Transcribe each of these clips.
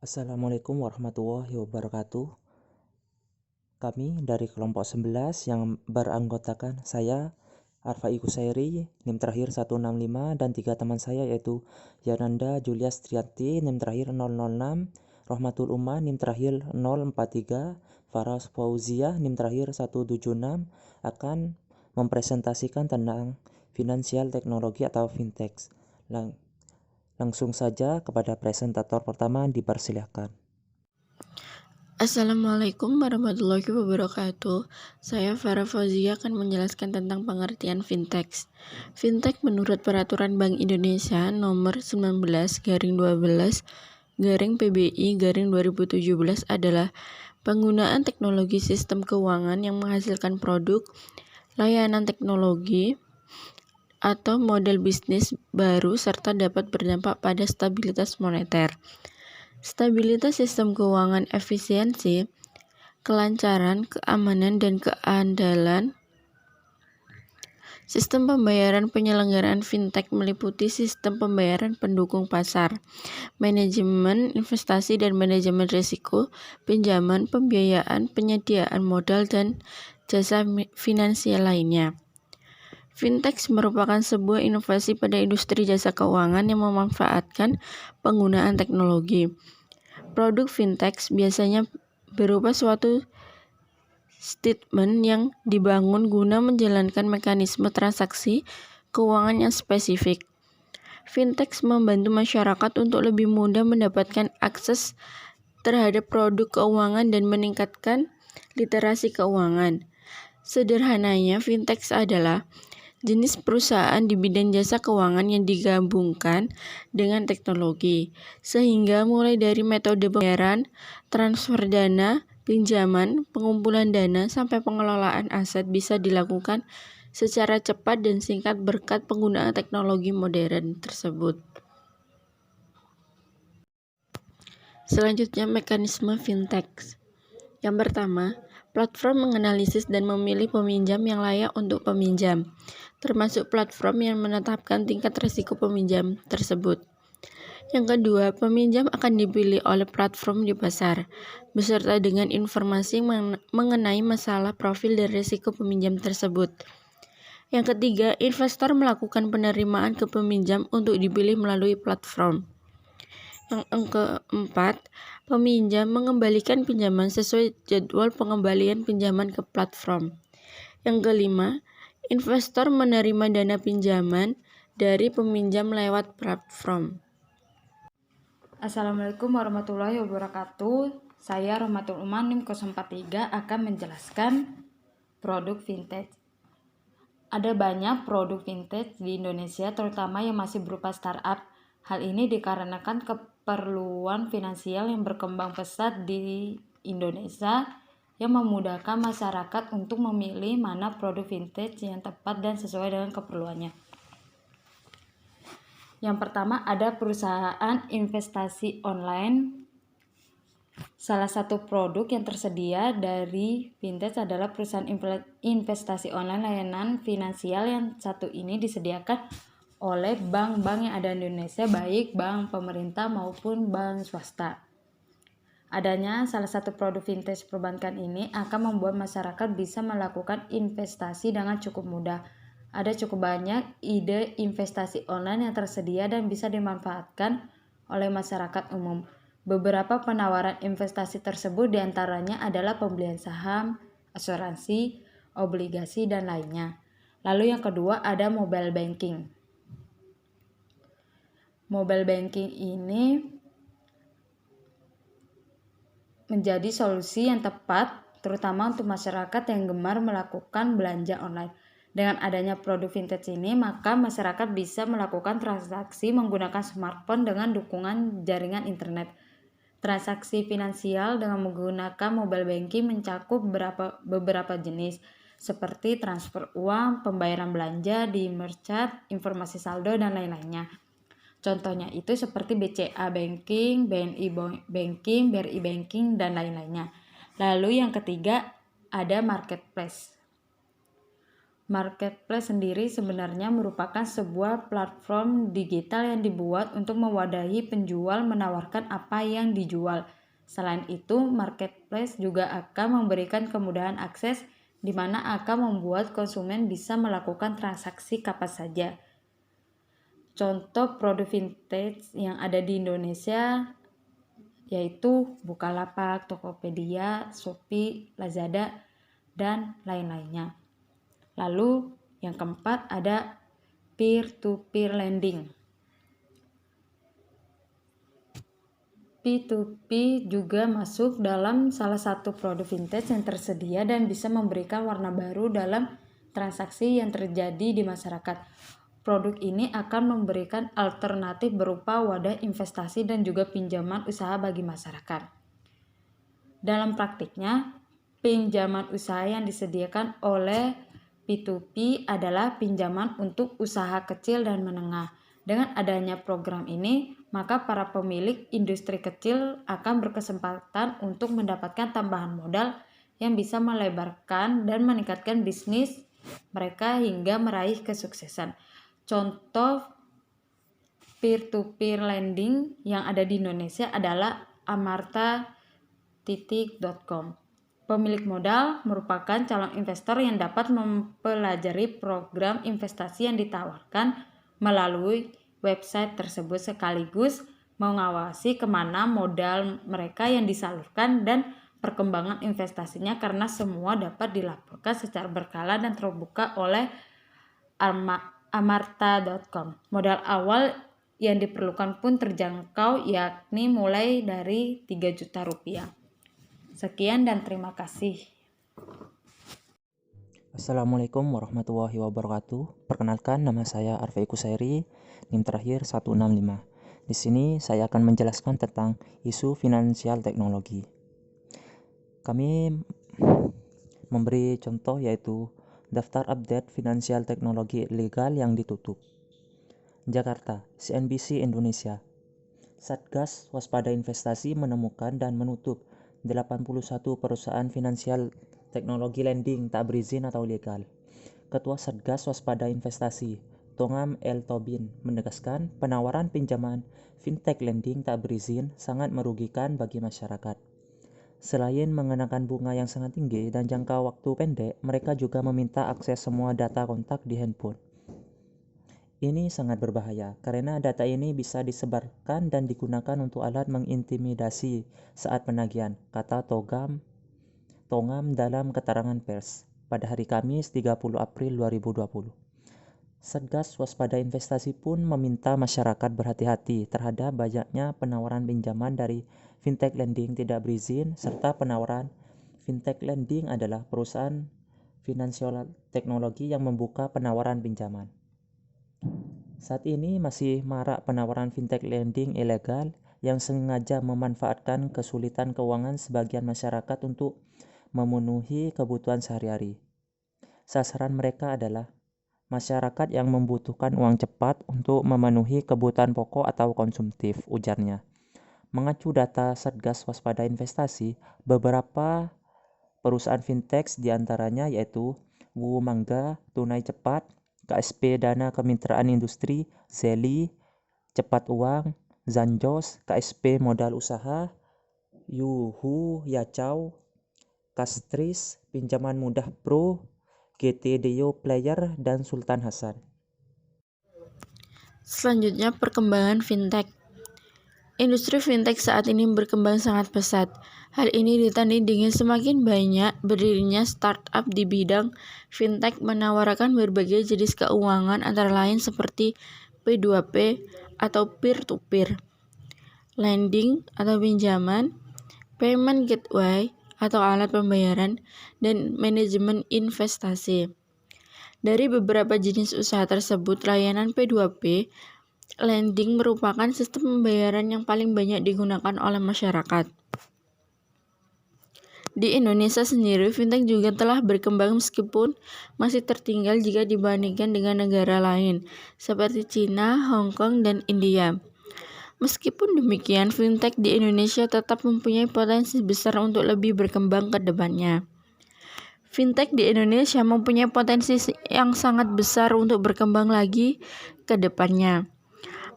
Assalamualaikum warahmatullahi wabarakatuh. Kami dari kelompok 11 yang beranggotakan saya, Arfa Ikusairi, NIM terakhir 165, dan 3 teman saya yaitu Yananda Julia Striati, NIM terakhir 006, Rohmatul Umma, NIM terakhir 043, Faras Fauzia, NIM terakhir 176, akan mempresentasikan tentang finansial teknologi atau fintech. Langsung saja kepada presentator pertama, dipersilakan. Assalamualaikum warahmatullahi wabarakatuh. Saya Farah Fauzia akan menjelaskan tentang pengertian fintech. Fintech menurut Peraturan Bank Indonesia Nomor 19/12/PBI/2017 adalah penggunaan teknologi sistem keuangan yang menghasilkan produk, layanan teknologi, atau model bisnis baru serta dapat berdampak pada stabilitas moneter. Stabilitas sistem keuangan, efisiensi, kelancaran, keamanan, dan keandalan. Sistem pembayaran penyelenggaraan fintech meliputi sistem pembayaran pendukung pasar, manajemen investasi dan manajemen risiko, pinjaman, pembiayaan, penyediaan modal, dan jasa finansial lainnya. Fintech merupakan sebuah inovasi pada industri jasa keuangan yang memanfaatkan penggunaan teknologi. Produk fintech biasanya berupa suatu statement yang dibangun guna menjalankan mekanisme transaksi keuangan yang spesifik. Fintech membantu masyarakat untuk lebih mudah mendapatkan akses terhadap produk keuangan dan meningkatkan literasi keuangan. Sederhananya, fintech adalah jenis perusahaan di bidang jasa keuangan yang digabungkan dengan teknologi, sehingga mulai dari metode pembayaran, transfer dana, pinjaman, pengumpulan dana, sampai pengelolaan aset bisa dilakukan secara cepat dan singkat berkat penggunaan teknologi modern tersebut. Selanjutnya, mekanisme fintech. Yang pertama, platform menganalisis dan memilih peminjam yang layak untuk peminjam, termasuk platform yang menetapkan tingkat risiko peminjam tersebut. Yang kedua, peminjam akan dipilih oleh platform di pasar, beserta dengan informasi mengenai masalah profil dan risiko peminjam tersebut. Yang ketiga, investor melakukan penerimaan ke peminjam untuk dipilih melalui platform. Yang keempat, peminjam mengembalikan pinjaman sesuai jadwal pengembalian pinjaman ke platform. Yang kelima, investor menerima dana pinjaman dari peminjam lewat platform. Assalamualaikum warahmatullahi wabarakatuh. Saya Rohmatul Umma NIM 043 akan menjelaskan produk fintech. Ada banyak produk fintech di Indonesia, terutama yang masih berupa startup. Hal ini dikarenakan keperluan finansial yang berkembang pesat di Indonesia yang memudahkan masyarakat untuk memilih mana produk fintech yang tepat dan sesuai dengan keperluannya. Yang pertama, ada perusahaan investasi online. Salah satu produk yang tersedia dari fintech adalah perusahaan investasi online layanan finansial. Yang satu ini disediakan oleh bank-bank yang ada di Indonesia, baik bank pemerintah maupun bank swasta. Adanya salah satu produk fintech perbankan ini akan membuat masyarakat bisa melakukan investasi dengan cukup mudah. Ada cukup banyak ide investasi online yang tersedia dan bisa dimanfaatkan oleh masyarakat umum. Beberapa penawaran investasi tersebut diantaranya adalah pembelian saham, asuransi, obligasi, dan lainnya. Lalu yang kedua ada mobile banking. Mobile banking ini menjadi solusi yang tepat terutama untuk masyarakat yang gemar melakukan belanja online. Dengan adanya produk fintech ini, maka masyarakat bisa melakukan transaksi menggunakan smartphone dengan dukungan jaringan internet. Transaksi finansial dengan menggunakan mobile banking mencakup beberapa jenis, seperti transfer uang, pembayaran belanja di merchant, informasi saldo, dan lain-lainnya. Contohnya itu seperti BCA Banking, BNI Banking, BRI Banking, dan lain-lainnya. Lalu yang ketiga ada marketplace. Marketplace sendiri sebenarnya merupakan sebuah platform digital yang dibuat untuk mewadahi penjual menawarkan apa yang dijual. Selain itu, marketplace juga akan memberikan kemudahan akses di mana akan membuat konsumen bisa melakukan transaksi kapan saja. Contoh produk vintage yang ada di Indonesia yaitu Bukalapak, Tokopedia, Shopee, Lazada, dan lain-lainnya. Lalu yang keempat ada peer-to-peer lending. P2P juga masuk dalam salah satu produk vintage yang tersedia dan bisa memberikan warna baru dalam transaksi yang terjadi di masyarakat. Produk ini akan memberikan alternatif berupa wadah investasi dan juga pinjaman usaha bagi masyarakat. Dalam praktiknya, pinjaman usaha yang disediakan oleh P2P adalah pinjaman untuk usaha kecil dan menengah. Dengan adanya program ini, maka para pemilik industri kecil akan berkesempatan untuk mendapatkan tambahan modal yang bisa melebarkan dan meningkatkan bisnis mereka hingga meraih kesuksesan. Contoh peer-to-peer lending yang ada di Indonesia adalah amarta.com. Pemilik modal merupakan calon investor yang dapat mempelajari program investasi yang ditawarkan melalui website tersebut sekaligus mengawasi kemana modal mereka yang disalurkan dan perkembangan investasinya karena semua dapat dilaporkan secara berkala dan terbuka oleh amarta.com. Modal awal yang diperlukan pun terjangkau yakni mulai dari 3 juta rupiah. Sekian dan terima kasih. Assalamualaikum warahmatullahi wabarakatuh. Perkenalkan, nama saya Arfa Ikusairi, NIM terakhir 165. Di sini saya akan menjelaskan tentang isu finansial teknologi. Kami memberi contoh yaitu daftar update finansial teknologi ilegal yang ditutup. Jakarta, CNBC Indonesia. Satgas Waspada Investasi menemukan dan menutup 81 perusahaan finansial teknologi lending tak berizin atau ilegal. Ketua Satgas Waspada Investasi, Tongam L. Tobin, menegaskan penawaran pinjaman fintech lending tak berizin sangat merugikan bagi masyarakat. Selain mengenakan bunga yang sangat tinggi dan jangka waktu pendek, mereka juga meminta akses semua data kontak di handphone. Ini sangat berbahaya karena data ini bisa disebarkan dan digunakan untuk alat mengintimidasi saat penagihan, kata Tongam dalam keterangan pers pada hari Kamis 30 April 2020. Satgas Waspada Investasi pun meminta masyarakat berhati-hati terhadap banyaknya penawaran pinjaman dari fintech lending tidak berizin serta penawaran fintech lending adalah perusahaan finansial teknologi yang membuka penawaran pinjaman. Saat ini masih marak penawaran fintech lending ilegal yang sengaja memanfaatkan kesulitan keuangan sebagian masyarakat untuk memenuhi kebutuhan sehari-hari. Sasaran mereka adalah masyarakat yang membutuhkan uang cepat untuk memenuhi kebutuhan pokok atau konsumtif, ujarnya. Mengacu data Satgas Waspada Investasi, beberapa perusahaan fintech diantaranya yaitu Wu Mangga, Tunai Cepat, KSP Dana Kemitraan Industri, Zeli, Cepat Uang, Zanjos, KSP Modal Usaha, Yuhu Yacau, Kastris, Pinjaman Mudah Pro, GT Deo Player, dan Sultan Hasan. Selanjutnya, perkembangan fintech. Industri fintech saat ini berkembang sangat pesat. Hal ini ditandai dengan semakin banyak berdirinya startup di bidang fintech menawarkan berbagai jenis keuangan antara lain seperti P2P atau peer-to-peer, lending atau pinjaman, payment gateway atau alat pembayaran, dan manajemen investasi. Dari beberapa jenis usaha tersebut, layanan P2P lending merupakan sistem pembayaran yang paling banyak digunakan oleh masyarakat. Di Indonesia sendiri, fintech juga telah berkembang meskipun masih tertinggal jika dibandingkan dengan negara lain seperti China, Hong Kong, dan India. Meskipun demikian, fintech di Indonesia tetap mempunyai potensi besar untuk lebih berkembang ke depannya. Fintech di Indonesia mempunyai potensi yang sangat besar untuk berkembang lagi ke depannya.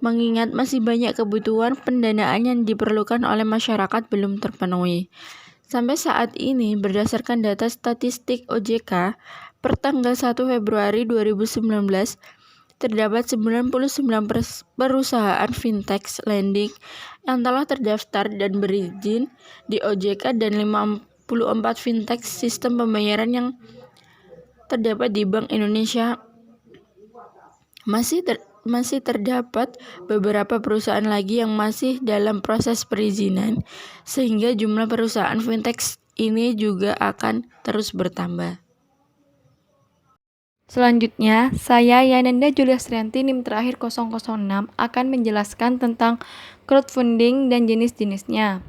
Mengingat masih banyak kebutuhan pendanaan yang diperlukan oleh masyarakat belum terpenuhi. Sampai saat ini, berdasarkan data statistik OJK, per tanggal 1 Februari 2019, terdapat 99 perusahaan fintech lending yang telah terdaftar dan berizin di OJK dan 54 fintech sistem pembayaran yang terdapat di Bank Indonesia. Masih terdapat beberapa perusahaan lagi yang masih dalam proses perizinan, sehingga jumlah perusahaan fintech ini juga akan terus bertambah. Selanjutnya, saya Yananda Julia Srianti NIM terakhir 006 akan menjelaskan tentang crowdfunding dan jenis-jenisnya.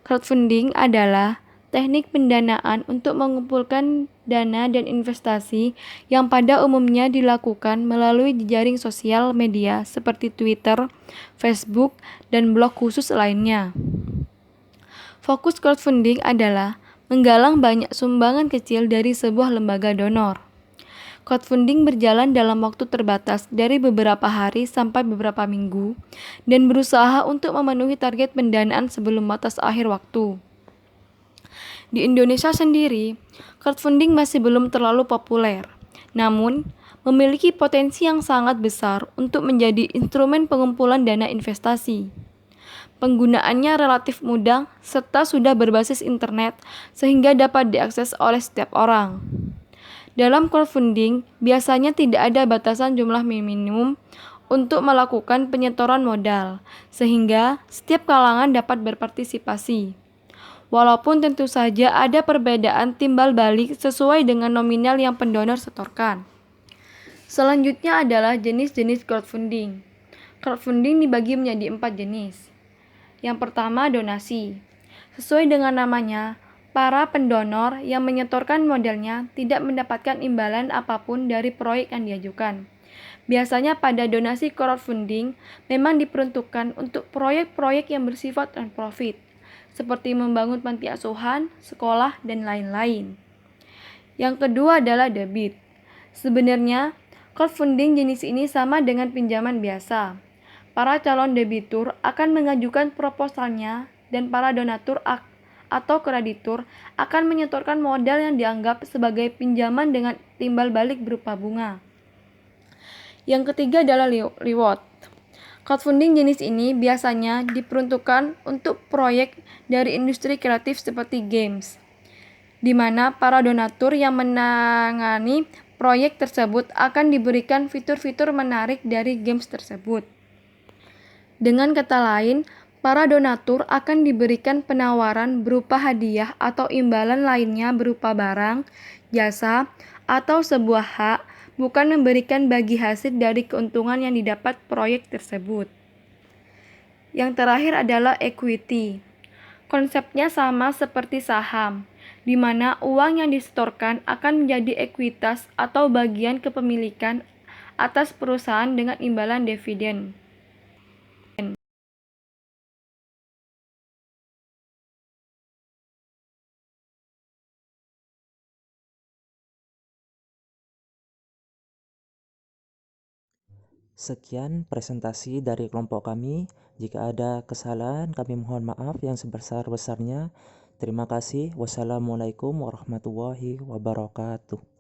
Crowdfunding adalah teknik pendanaan untuk mengumpulkan dana dan investasi yang pada umumnya dilakukan melalui jejaring sosial media seperti Twitter, Facebook, dan blog khusus lainnya. Fokus crowdfunding adalah menggalang banyak sumbangan kecil dari sebuah lembaga donor. Crowdfunding berjalan dalam waktu terbatas dari beberapa hari sampai beberapa minggu dan berusaha untuk memenuhi target pendanaan sebelum batas akhir waktu. Di Indonesia sendiri, crowdfunding masih belum terlalu populer, namun memiliki potensi yang sangat besar untuk menjadi instrumen pengumpulan dana investasi. Penggunaannya relatif mudah serta sudah berbasis internet sehingga dapat diakses oleh setiap orang. Dalam crowdfunding, biasanya tidak ada batasan jumlah minimum untuk melakukan penyetoran modal, sehingga setiap kalangan dapat berpartisipasi. Walaupun tentu saja ada perbedaan timbal balik sesuai dengan nominal yang pendonor setorkan. Selanjutnya adalah jenis-jenis crowdfunding. Crowdfunding dibagi menjadi 4 jenis. Yang pertama, donasi. Sesuai dengan namanya, para pendonor yang menyetorkan modalnya tidak mendapatkan imbalan apapun dari proyek yang diajukan. Biasanya pada donasi crowdfunding memang diperuntukkan untuk proyek-proyek yang bersifat non-profit, seperti membangun panti asuhan, sekolah, dan lain-lain. Yang kedua adalah debit. Sebenarnya, crowdfunding jenis ini sama dengan pinjaman biasa. Para calon debitur akan mengajukan proposalnya dan para donatur atau kreditur akan menyetorkan modal yang dianggap sebagai pinjaman dengan timbal balik berupa bunga. Yang ketiga adalah reward. Crowdfunding jenis ini biasanya diperuntukkan untuk proyek dari industri kreatif seperti games, di mana para donatur yang menangani proyek tersebut akan diberikan fitur-fitur menarik dari games tersebut. Dengan kata lain, para donatur akan diberikan penawaran berupa hadiah atau imbalan lainnya berupa barang, jasa, atau sebuah hak, bukan memberikan bagi hasil dari keuntungan yang didapat proyek tersebut. Yang terakhir adalah equity. Konsepnya sama seperti saham, di mana uang yang disetorkan akan menjadi ekuitas atau bagian kepemilikan atas perusahaan dengan imbalan dividen. Sekian presentasi dari kelompok kami. Jika ada kesalahan, kami mohon maaf yang sebesar-besarnya. Terima kasih. Wassalamualaikum warahmatullahi wabarakatuh.